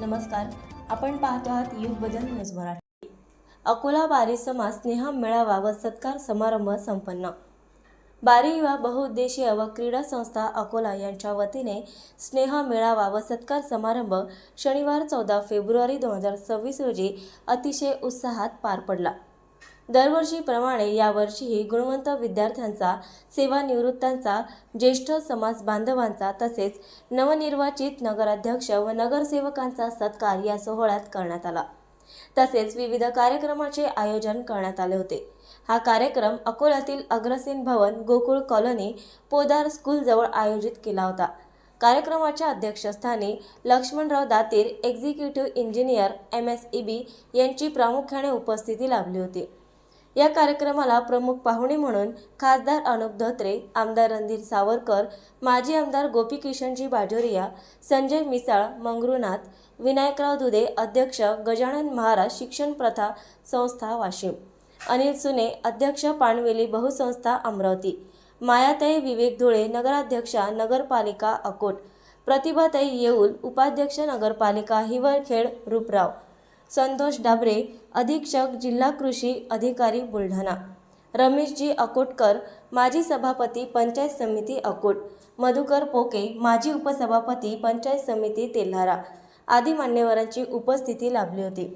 नमस्कार, आपण पाहतो आहात युग बदल न्यूज मराठी। अकोला बारी समाज स्नेह मेळावा व सत्कार समारंभ संपन्न। बारी युवा बहुउद्देशीय व क्रीडा संस्था अकोला यांच्या वतीने स्नेह मेळावा व सत्कार समारंभ शनिवार 14 फेब्रुवारी 2026 रोजी अतिशय उत्साहात पार पडला। दरवर्षीप्रमाणे यावर्षीही गुणवंत विद्यार्थ्यांचा, सेवानिवृत्तांचा, ज्येष्ठ समाज बांधवांचा तसेच नवनिर्वाचित नगराध्यक्ष व नगरसेवकांचा सत्कार या सोहळ्यात करण्यात आला। तसेच विविध कार्यक्रमाचे आयोजन करण्यात आले होते। हा कार्यक्रम अकोल्यातील अग्रसेन भवन, गोकुळ कॉलनी, पोदार स्कूल जवळ आयोजित केला होता। कार्यक्रमाच्या अध्यक्षस्थानी Laxmanrao Datir, executive engineer MSEB यांची प्रामुख्याने उपस्थिती लाभली होती। या कार्यक्रमाला प्रमुख पाहुणे म्हणून खासदार अनुप धोत्रे, आमदार रणधीर सावरकर, माजी आमदार गोपीकिशनजी बाजोरिया, संजय मिसाळ, मंगरुनाथ, विनायकराव दुधे, अध्यक्ष गजानन महाराज शिक्षण प्रथा संस्था वाशिम, अनिल सुने, अध्यक्ष पानवेली बहुसंस्था अमरावती, मायाताई विवेक धुळे, नगराध्यक्षा नगरपालिका अकोट, प्रतिभाताई येऊल, उपाध्यक्ष नगरपालिका हिवरखेड रूपराव, संतोष डाबरे, अधीक्षक जिल्हा कृषी अधिकारी बुलढाणा, रमेशजी अकोटकर, माजी सभापती पंचायत समिती अकोट, मधुकर पोके, माजी उपसभापती पंचायत समिती तेल्हारा आदी मान्यवरांची उपस्थिती लाभली होती।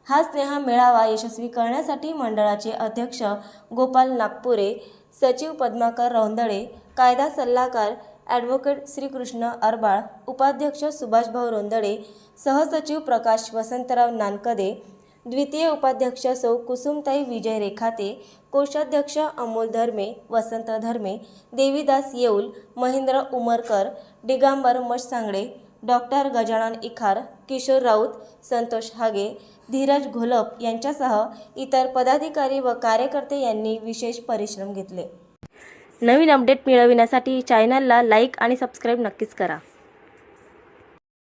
हा स्नेह मेळावा यशस्वी करण्यासाठी मंडळाचे अध्यक्ष गोपाल नागपुरे, सचिव पद्माकर रौंदळे, कायदा सल्लागार ॲडव्होकेट श्रीकृष्ण अरबाळ, उपाध्यक्ष सुभाषभाऊ रोंदळे, सहसचिव प्रकाश वसंतराव नानकदे, द्वितीय उपाध्यक्ष सौ कुसुमताई विजय रेखाते, कोषाध्यक्ष अमोल धर्मे, वसंत धर्मे, देवीदास येऊल, महेंद्र उमरकर, दिगंबर मशसांगडे, डॉक्टर गजानन इखार, किशोर राऊत, संतोष हागे, धीरज घोलप यांच्यासह इतर पदाधिकारी व कार्यकर्ते यांनी विशेष परिश्रम घेतले। नवीन अपडेट मिळविण्यासाठी चॅनलला लाईक आणि सबस्क्राईब नक्कीच करा।